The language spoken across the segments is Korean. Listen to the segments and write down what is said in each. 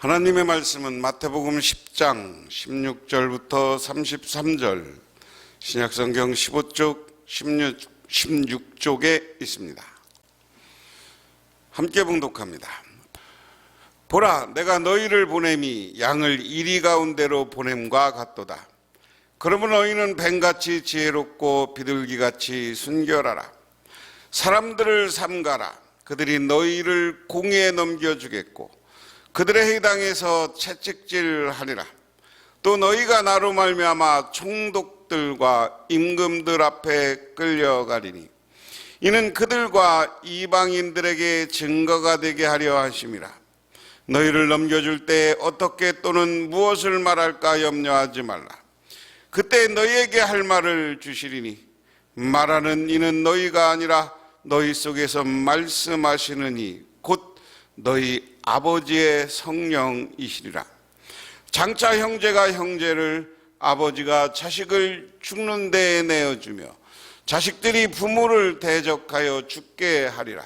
하나님의 말씀은 마태복음 10장 16절부터 33절, 신약성경 15쪽 16쪽에 있습니다. 함께 봉독합니다. 보라, 내가 너희를 보냄이 양을 이리 가운데로 보냄과 같도다. 그러므로 너희는 뱀같이 지혜롭고 비둘기같이 순결하라. 사람들을 삼가라. 그들이 너희를 공의에 넘겨주겠고 그들의 해당에서 채찍질하리라. 또 너희가 나로 말미암아 총독들과 임금들 앞에 끌려가리니 이는 그들과 이방인들에게 증거가 되게 하려 하심이라. 너희를 넘겨줄 때 어떻게 또는 무엇을 말할까 염려하지 말라. 그때 너희에게 할 말을 주시리니 말하는 이는 너희가 아니라 너희 속에서 말씀하시는 이 곧 너희 아버지의 성령이시리라. 장차 형제가 형제를, 아버지가 자식을 죽는 데에 내어주며 자식들이 부모를 대적하여 죽게 하리라.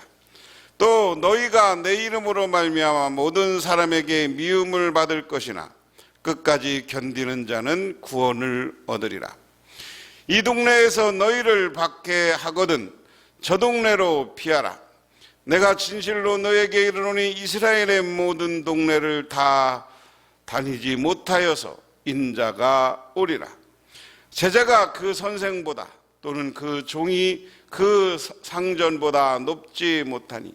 또 너희가 내 이름으로 말미암아 모든 사람에게 미움을 받을 것이나 끝까지 견디는 자는 구원을 얻으리라. 이 동네에서 너희를 박해하거든 저 동네로 피하라. 내가 진실로 너에게 이르노니 이스라엘의 모든 동네를 다 다니지 못하여서 인자가 오리라. 제자가 그 선생보다 또는 그 종이 그 상전보다 높지 못하니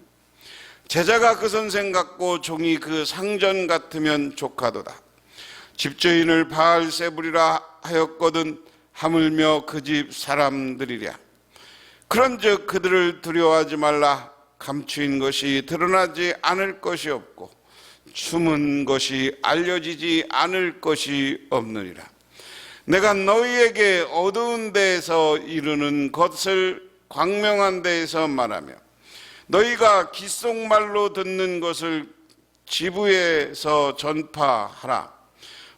제자가 그 선생 같고 종이 그 상전 같으면 족하도다. 집주인을 바알세불이라 하였거든 하물며 그 집 사람들이랴. 그런즉 그들을 두려워하지 말라. 감추인 것이 드러나지 않을 것이 없고 숨은 것이 알려지지 않을 것이 없느니라. 내가 너희에게 어두운 데에서 이르는 것을 광명한 데에서 말하며 너희가 귓속말로 듣는 것을 지부에서 전파하라.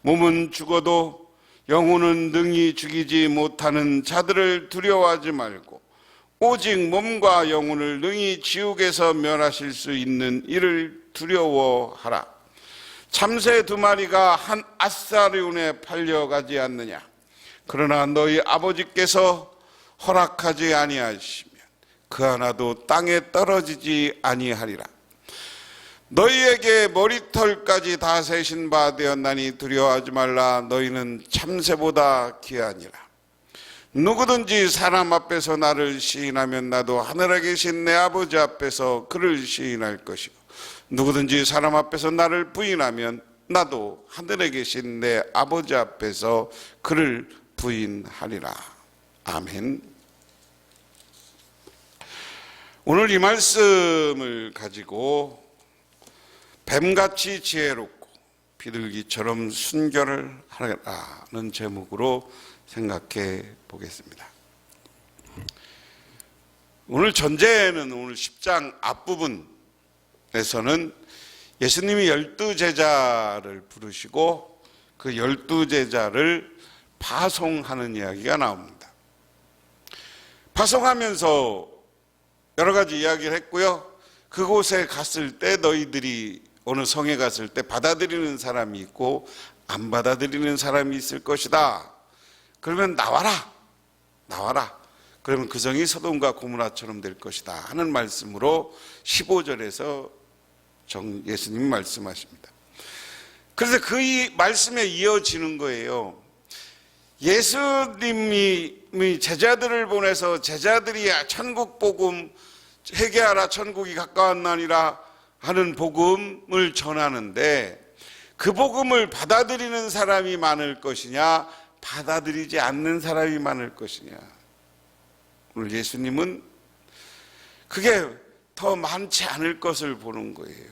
몸은 죽어도 영혼은 능히 죽이지 못하는 자들을 두려워하지 말고 오직 몸과 영혼을 능히 지옥에서 멸하실 수 있는 이를 두려워하라. 참새 2마리가 한 아사리온에 팔려가지 않느냐. 그러나 너희 아버지께서 허락하지 아니하시면 그 하나도 땅에 떨어지지 아니하리라. 너희에게 머리털까지 다 세신 바 되었나니 두려워하지 말라. 너희는 참새보다 귀하니라. 누구든지 사람 앞에서 나를 시인하면 나도 하늘에 계신 내 아버지 앞에서 그를 시인할 것이고 누구든지 사람 앞에서 나를 부인하면 나도 하늘에 계신 내 아버지 앞에서 그를 부인하리라. 아멘. 오늘 이 말씀을 가지고 뱀같이 지혜롭고 비둘기처럼 순결을 하라는 제목으로 생각해 보겠습니다. 오늘 전제는 오늘 10장 앞부분에서는 예수님이 12제자를 부르시고 그 12제자를 파송하는 이야기가 나옵니다. 파송하면서 여러 가지 이야기를 했고요. 그곳에 갔을 때 너희들이 어느 성에 갔을 때 받아들이는 사람이 있고 안 받아들이는 사람이 있을 것이다. 그러면 나와라. 그러면 그 성이 소돔과 고모라처럼 될 것이다 하는 말씀으로 15절에서 예수님이 말씀하십니다. 그래서 그 말씀에 이어지는 거예요. 예수님이 제자들을 보내서 제자들이 천국 복음 회개하라 천국이 가까웠나니라 하는 복음을 전하는데 그 복음을 받아들이는 사람이 많을 것이냐 받아들이지 않는 사람이 많을 것이냐. 오늘 예수님은 그게 더 많지 않을 것을 보는 거예요.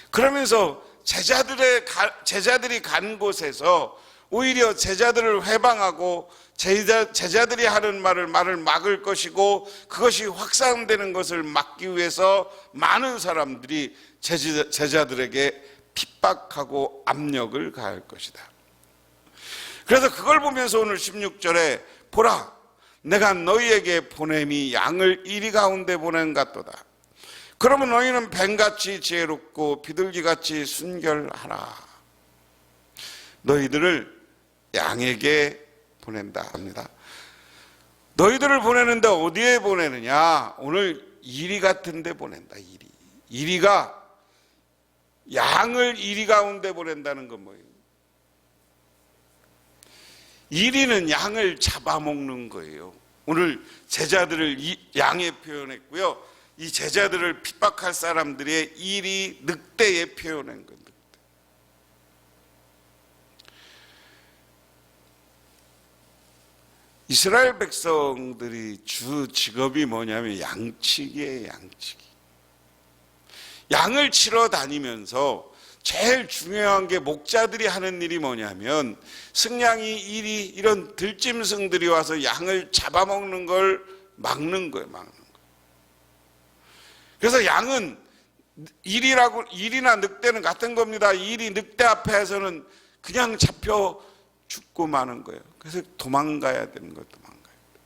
그러면서 제자들이 간 곳에서 오히려 제자들을 회방하고 제자들이 하는 말을 막을 것이고 그것이 확산되는 것을 막기 위해서 많은 사람들이 제자들에게 핍박하고 압력을 가할 것이다. 그래서 그걸 보면서 오늘 16절에 보라 내가 너희에게 보냄이 양을 이리 가운데 보낸 같도다. 그러면 너희는 뱀같이 지혜롭고 비둘기같이 순결하라. 너희들을 양에게 보낸다 합니다. 너희들을 보내는데 어디에 보내느냐? 오늘 이리 같은 데 보낸다. 이리가 양을 이리 가운데 보낸다는 건 뭐예요? 이리는 양을 잡아먹는 거예요. 오늘 제자들을 양에 표현했고요. 이 제자들을 핍박할 사람들의 이리 늑대에 표현한 겁니다. 이스라엘 백성들이 주 직업이 뭐냐면 양치기예요. 양치기. 양을 치러 다니면서 제일 중요한 게 목자들이 하는 일이 뭐냐면 승냥이 이리 이런 들짐승들이 와서 양을 잡아먹는 걸 막는 거예요. 막는 거. 그래서 양은 이리나 늑대는 같은 겁니다. 이리 늑대 앞에서는 그냥 잡혀 죽고 마는 거예요. 그래서 도망가야 되는 거예요. 도망가야 돼요.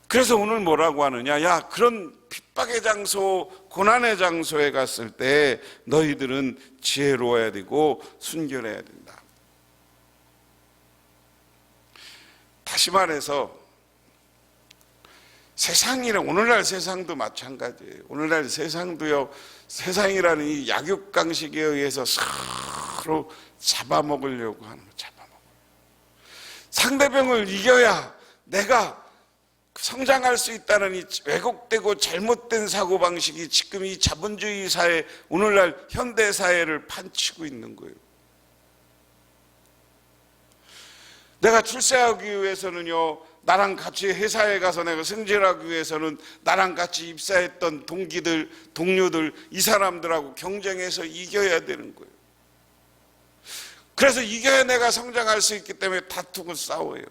그래서 오늘 뭐라고 하느냐? 야, 그런 핍박의 장소, 고난의 장소에 갔을 때 너희들은 지혜로워야 되고 순결해야 된다. 다시 말해서 세상이랑 오늘날 세상도 마찬가지예요. 오늘날 세상도요, 세상이라는 이 약육강식에 의해서 서로 잡아먹으려고 하는 거, 잡아먹어요. 상대방을 이겨야 내가 성장할 수 있다는 이 왜곡되고 잘못된 사고방식이 지금 이 자본주의 사회, 오늘날 현대사회를 판치고 있는 거예요. 내가 출세하기 위해서는요, 나랑 같이 회사에 가서 내가 승진하기 위해서는 나랑 같이 입사했던 동기들, 동료들, 이 사람들하고 경쟁해서 이겨야 되는 거예요. 그래서 이겨야 내가 성장할 수 있기 때문에 다투고 싸워요.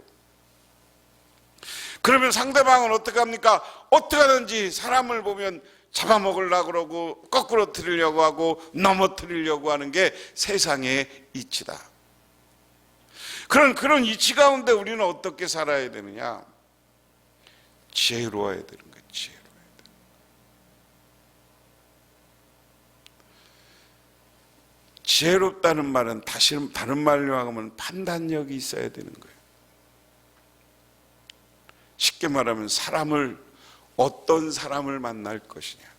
그러면 상대방은 어떻게 합니까? 어떻게 하든지 사람을 보면 잡아먹으려고 그러고 거꾸로 틀으려고 하고 넘어뜨리려고 하는 게 세상의 이치다. 그런 이치 가운데 우리는 어떻게 살아야 되느냐? 지혜로워야 되는 거예요. 지혜로워야 돼. 지혜롭다는 말은 다른 말로 하면 판단력이 있어야 되는 거예요. 쉽게 말하면 어떤 사람을 만날 것이냐.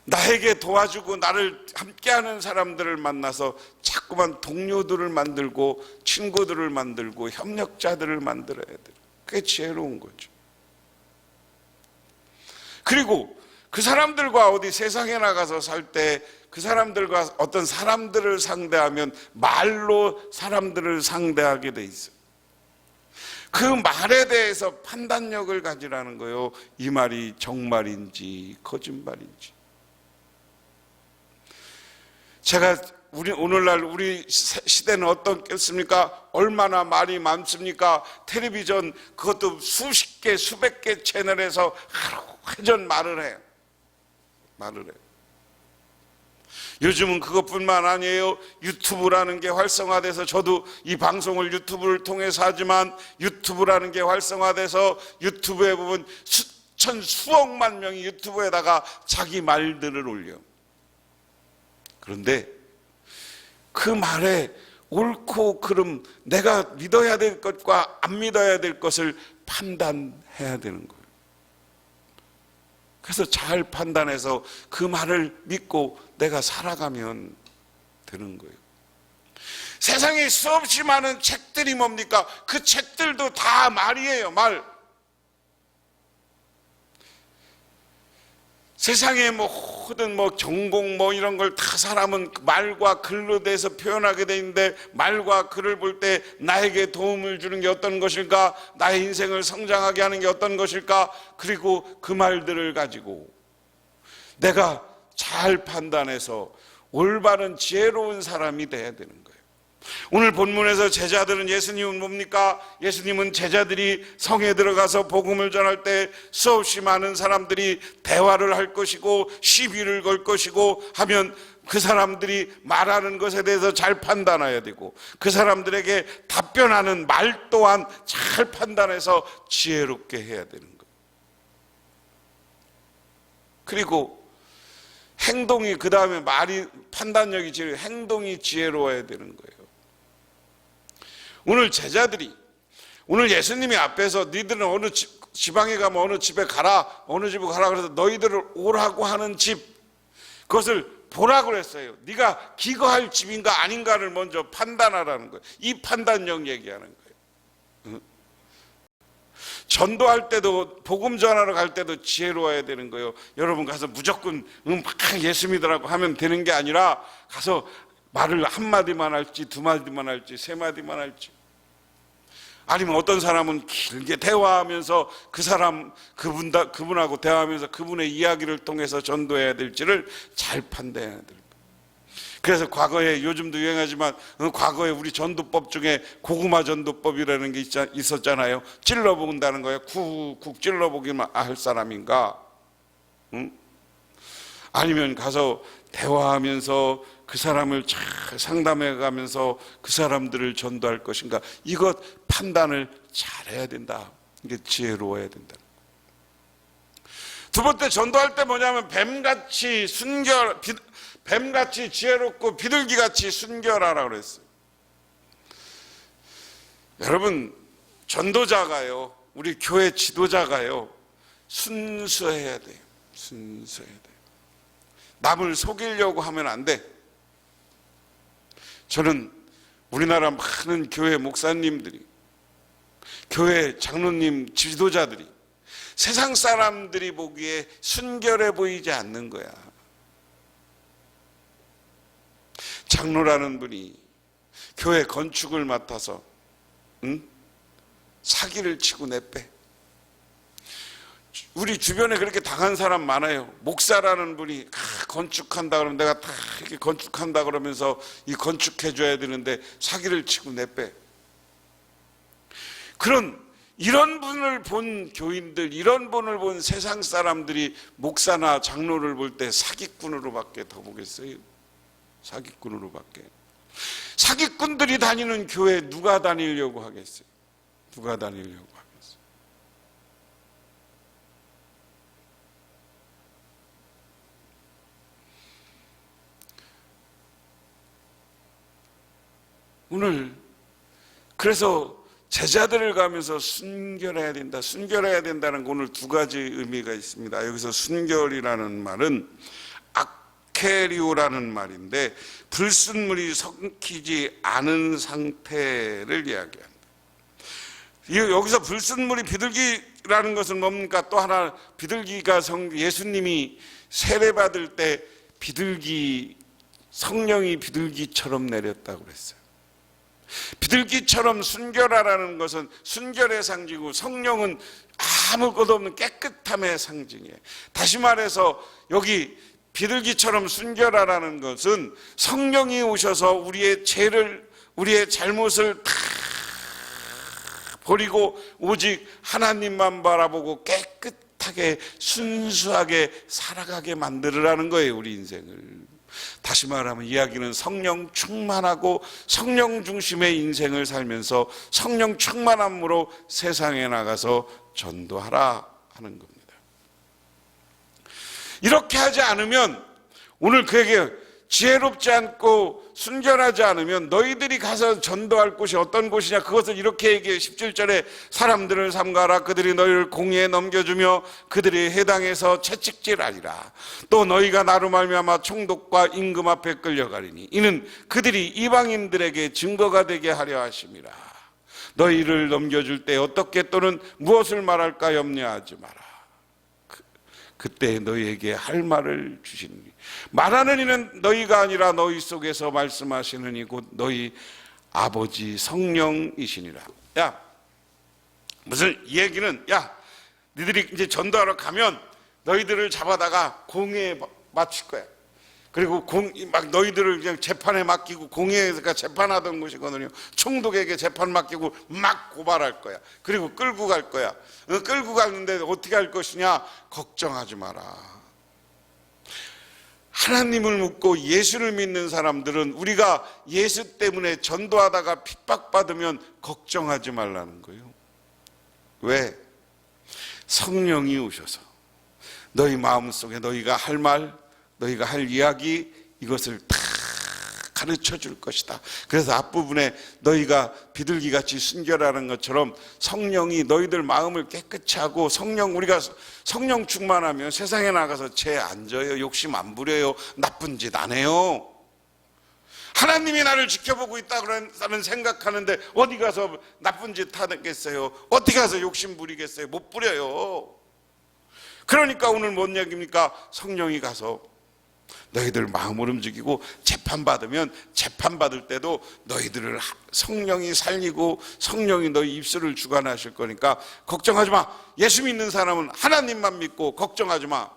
나에게 도와주고 나를 함께하는 사람들을 만나서 자꾸만 동료들을 만들고 친구들을 만들고 협력자들을 만들어야 돼요. 그게 지혜로운 거죠. 그리고 그 사람들과 어디 세상에 나가서 살 때 그 사람들과 어떤 사람들을 상대하면 말로 사람들을 상대하게 돼 있어요. 그 말에 대해서 판단력을 가지라는 거예요. 이 말이 정말인지 거짓말인지. 제가 오늘날 우리 시대는 어떻겠습니까? 얼마나 말이 많습니까? 텔레비전 그것도 수십 개, 수백 개 채널에서 하루 회전 말을 해요. 요즘은 그것뿐만 아니에요. 유튜브라는 게 활성화돼서 저도 이 방송을 유튜브를 통해서 하지만 유튜브라는 게 활성화돼서 유튜브에 보면 수억만 명이 유튜브에다가 자기 말들을 올려. 그런데 그 말에 옳고 그름, 내가 믿어야 될 것과 안 믿어야 될 것을 판단해야 되는 거예요. 그래서 잘 판단해서 그 말을 믿고 내가 살아가면 되는 거예요. 세상에 수없이 많은 책들이 뭡니까? 그 책들도 다 말이에요. 말. 세상에 모든 전공 이런 걸 다 사람은 말과 글로 대해서 표현하게 돼 있는데, 말과 글을 볼 때 나에게 도움을 주는 게 어떤 것일까? 나의 인생을 성장하게 하는 게 어떤 것일까? 그리고 그 말들을 가지고 내가 잘 판단해서 올바른 지혜로운 사람이 돼야 되는 거예요. 오늘 본문에서 제자들은, 예수님은 뭡니까? 예수님은 제자들이 성에 들어가서 복음을 전할 때 수없이 많은 사람들이 대화를 할 것이고 시비를 걸 것이고 하면 그 사람들이 말하는 것에 대해서 잘 판단해야 되고, 그 사람들에게 답변하는 말 또한 잘 판단해서 지혜롭게 해야 되는 거예요. 그리고 행동이, 그 다음에 말이, 판단력이 지혜로워, 행동이 지혜로워야 되는 거예요. 오늘 제자들이, 오늘 예수님이 앞에서 너희들은 어느 지방에 가면 어느 집에 가라, 어느 집에 가라 그래서 너희들을 오라고 하는 집, 그것을 보라고 그랬어요. 네가 기거할 집인가 아닌가를 먼저 판단하라는 거예요. 이 판단력 얘기하는 거예요. 전도할 때도, 복음 전하러 갈 때도 지혜로워야 되는 거예요. 여러분 가서 무조건 막 예수 믿으라고 하면 되는 게 아니라, 가서 말을 한마디만 할지 두 마디만 할지 세 마디만 할지, 아니면 어떤 사람은 길게 대화하면서 그분하고 대화하면서 그분의 이야기를 통해서 전도해야 될지를 잘 판단해야 됩니다. 그래서 과거에, 요즘도 유행하지만 과거에 우리 전도법 중에 고구마 전도법이라는 게 있었잖아요. 찔러본다는 거예요. 쿡 찔러보기만 할 사람인가? 아니면 가서 대화하면서 그 사람을 잘 상담해 가면서 그 사람들을 전도할 것인가? 이것 판단을 잘해야 된다. 이게 지혜로워야 된다. 두 번째, 전도할 때 뭐냐면 뱀같이 지혜롭고 비둘기같이 순결하라고 그랬어요. 여러분, 전도자가요, 우리 교회 지도자가요, 순수해야 돼요. 순수해야 돼요. 남을 속이려고 하면 안 돼. 저는 우리나라 많은 교회 목사님들이, 교회 장로님, 지도자들이 세상 사람들이 보기에 순결해 보이지 않는 거야. 장로라는 분이 교회 건축을 맡아서 사기를 치고 내빼. 우리 주변에 그렇게 당한 사람 많아요. 목사라는 분이 건축한다 그러면 내가 다 이렇게 건축한다 그러면서 이 건축해줘야 되는데 사기를 치고 내빼. 이런 분을 본 교인들, 이런 분을 본 세상 사람들이 목사나 장로를 볼 때 사기꾼으로밖에 더 보겠어요. 사기꾼으로밖에. 사기꾼들이 다니는 교회 누가 다니려고 하겠어요? 누가 다니려고 하겠어요? 오늘 그래서 제자들을 가면서 순결해야 된다. 순결해야 된다는 거 오늘 두 가지 의미가 있습니다. 여기서 순결이라는 말은 아케리오라는 말인데 불순물이 섞이지 않은 상태를 이야기합니다. 여기서 불순물이 비둘기라는 것은 뭡니까? 또 하나, 비둘기가 예수님이 세례받을 때 성령이 비둘기처럼 내렸다고 그랬어요. 비둘기처럼 순결하라는 것은 순결의 상징이고, 성령은 아무것도 없는 깨끗함의 상징이에요. 다시 말해서 여기 비둘기처럼 순결하라는 것은 성령이 오셔서 우리의 죄를, 우리의 잘못을 다 버리고 오직 하나님만 바라보고 깨끗하게 순수하게 살아가게 만들으라는 거예요, 우리 인생을. 다시 말하면 이야기는 성령 충만하고 성령 중심의 인생을 살면서 성령 충만함으로 세상에 나가서 전도하라 하는 겁니다. 이렇게 하지 않으면, 오늘 그에게 지혜롭지 않고 순결하지 않으면 너희들이 가서 전도할 곳이 어떤 곳이냐, 그것을 이렇게 얘기해. 17절에 사람들을 삼가라. 그들이 너희를 공의에 넘겨주며 그들이 해당해서 채찍질하리라. 또 너희가 나로 말미암아 총독과 임금 앞에 끌려가리니 이는 그들이 이방인들에게 증거가 되게 하려 하심이라. 너희를 넘겨줄 때 어떻게 또는 무엇을 말할까 염려하지 마라. 그때 너희에게 할 말을 주시니 말하는 이는 너희가 아니라 너희 속에서 말씀하시는 이 곧 너희 아버지 성령이시니라. 야, 무슨 이 얘기는, 야, 너희들이 이제 전도하러 가면 너희들을 잡아다가 공회에 맞출 거야. 그리고 막 너희들을 그냥 재판에 맡기고, 공회가 재판하던 곳이거든요. 총독에게 재판 맡기고 막 고발할 거야. 그리고 끌고 갈 거야. 끌고 가는데 어떻게 할 것이냐? 걱정하지 마라. 하나님을 믿고 예수를 믿는 사람들은 우리가 예수 때문에 전도하다가 핍박받으면 걱정하지 말라는 거예요. 왜? 성령이 오셔서 너희 마음속에 너희가 할 말, 너희가 할 이야기, 이것을 다 가르쳐 줄 것이다. 그래서 앞부분에 너희가 비둘기같이 순결하는 것처럼 성령이 너희들 마음을 깨끗이 하고, 우리가 성령 충만하면 세상에 나가서 죄 안 져요, 욕심 안 부려요, 나쁜 짓 안 해요. 하나님이 나를 지켜보고 있다고 생각하는데 어디 가서 나쁜 짓 하겠어요? 어디 가서 욕심 부리겠어요? 못 부려요. 그러니까 오늘 뭔 얘기입니까? 성령이 가서 너희들 마음을 움직이고, 재판받으면 재판받을 때도 너희들을 성령이 살리고 성령이 너희 입술을 주관하실 거니까 걱정하지 마. 예수 믿는 사람은 하나님만 믿고 걱정하지 마.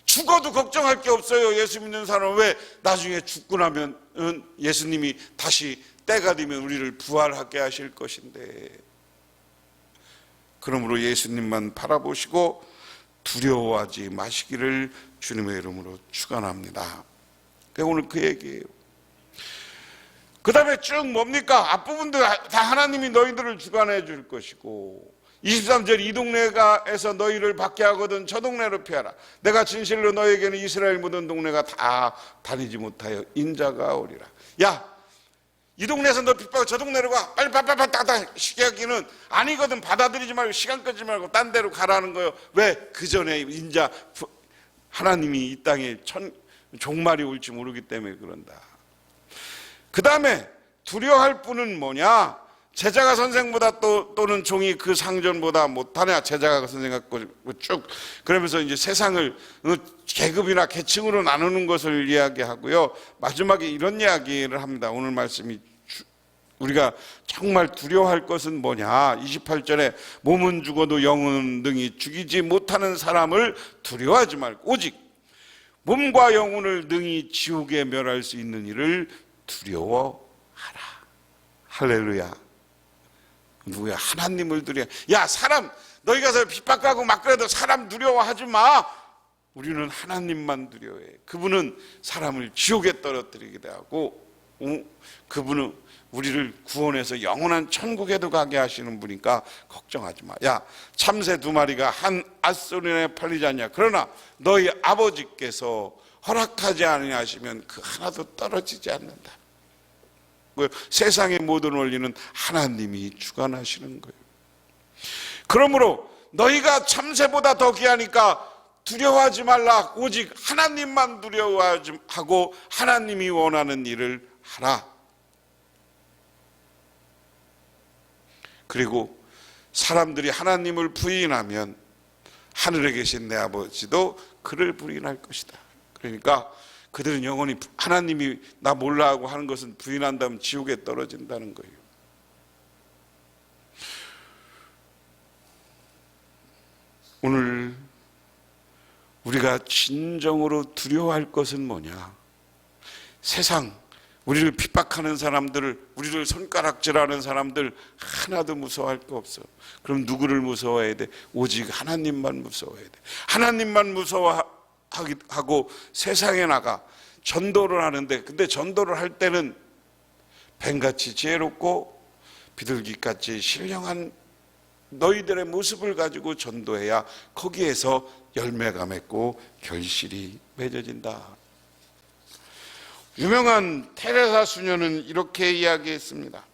죽어도 걱정할 게 없어요. 예수 믿는 사람은. 왜? 나중에 죽고 나면 예수님이 다시 때가 되면 우리를 부활하게 하실 것인데. 그러므로 예수님만 바라보시고 두려워하지 마시기를 주님의 이름으로 축원합니다. 오늘 그 얘기예요. 그 다음에 쭉 뭡니까? 앞부분도 다 하나님이 너희들을 주관해 줄 것이고, 23절 이 동네가에서 너희를 밖에 하거든 저 동네로 피하라. 내가 진실로 너에게는 이스라엘 묻은 동네가 다 다니지 못하여 인자가 오리라. 야, 이 동네에서 너 핍박하고 저 동네로 가. 빨리 시기하기는 아니거든. 받아들이지 말고 시간 끌지 말고 딴 데로 가라는 거예요. 왜? 그 전에 인자 하나님이 이 땅에 종말이 올지 모르기 때문에 그런다. 그 다음에 두려워할 분은 뭐냐? 제자가 선생보다 또는 종이 그 상전보다 못하냐? 제자가 선생 갖고 쭉 그러면서 이제 세상을 계급이나 계층으로 나누는 것을 이야기하고요. 마지막에 이런 이야기를 합니다. 오늘 말씀이 우리가 정말 두려워할 것은 뭐냐? 28절에 몸은 죽어도 영은 능히 죽이지 못하는 사람을 두려워하지 말고 오직 몸과 영혼을 능히 지옥에 멸할 수 있는 이를 두려워하라. 할렐루야. 누구야? 하나님을 두려워. 야, 사람 너희 가서 핍박하고 막 그래도 사람 두려워하지 마. 우리는 하나님만 두려워해. 그분은 사람을 지옥에 떨어뜨리기도 하고, 그분은 우리를 구원해서 영원한 천국에도 가게 하시는 분이니까 걱정하지 마. 야, 참새 2마리가 한 앗소리에 팔리지 않냐? 그러나 너희 아버지께서 허락하지 아니하시면 그 하나도 떨어지지 않는다. 세상의 모든 원리는 하나님이 주관하시는 거예요. 그러므로 너희가 참새보다 더 귀하니까 두려워하지 말라. 오직 하나님만 두려워하고 하나님이 원하는 일을 하라. 그리고 사람들이 하나님을 부인하면 하늘에 계신 내 아버지도 그를 부인할 것이다. 그러니까 그들은 영원히 하나님이 나 몰라 하고 하는 것은 부인한다면 지옥에 떨어진다는 거예요. 오늘 우리가 진정으로 두려워할 것은 뭐냐? 세상, 우리를 핍박하는 사람들을, 우리를 손가락질하는 사람들 하나도 무서워할 거 없어. 그럼 누구를 무서워해야 돼? 오직 하나님만 무서워해야 돼. 하나님만 무서워하고 세상에 나가 전도를 하는데, 근데 전도를 할 때는 뱀같이 지혜롭고 비둘기같이 신령한 너희들의 모습을 가지고 전도해야 거기에서 열매가 맺고 결실이 맺어진다. 유명한 테레사 수녀는 이렇게 이야기했습니다.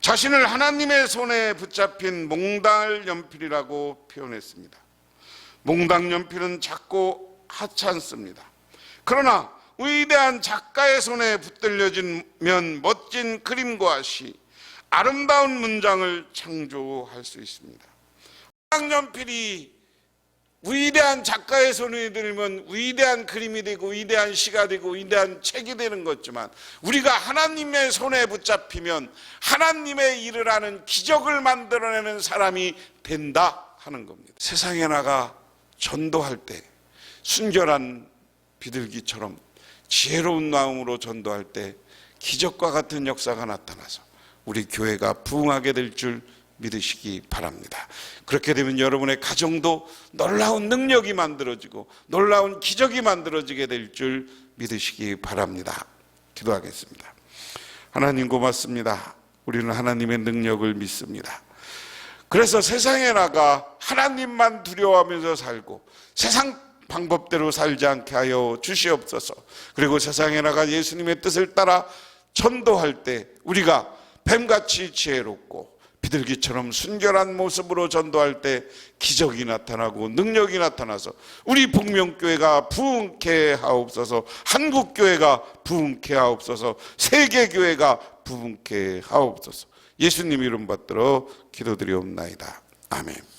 자신을 하나님의 손에 붙잡힌 몽달 연필이라고 표현했습니다. 몽당 연필은 작고 하찮습니다. 그러나 위대한 작가의 손에 붙들려지면 멋진 그림과 시, 아름다운 문장을 창조할 수 있습니다. 몽당 연필이 위대한 작가의 손에 들면 위대한 그림이 되고 위대한 시가 되고 위대한 책이 되는 거지만, 우리가 하나님의 손에 붙잡히면 하나님의 일을 하는 기적을 만들어내는 사람이 된다 하는 겁니다. 세상에 나가 전도할 때 순결한 비둘기처럼 지혜로운 마음으로 전도할 때 기적과 같은 역사가 나타나서 우리 교회가 부흥하게 될 줄 믿으시기 바랍니다. 그렇게 되면 여러분의 가정도 놀라운 능력이 만들어지고 놀라운 기적이 만들어지게 될 줄 믿으시기 바랍니다. 기도하겠습니다. 하나님 고맙습니다. 우리는 하나님의 능력을 믿습니다. 그래서 세상에 나가 하나님만 두려워하면서 살고 세상 방법대로 살지 않게 하여 주시옵소서. 그리고 세상에 나가 예수님의 뜻을 따라 전도할 때 우리가 뱀같이 지혜롭고 비둘기처럼 순결한 모습으로 전도할 때 기적이 나타나고 능력이 나타나서 우리 복명교회가 부흥케 하옵소서, 한국교회가 부흥케 하옵소서, 세계교회가 부흥케 하옵소서. 예수님 이름 받들어 기도드리옵나이다. 아멘.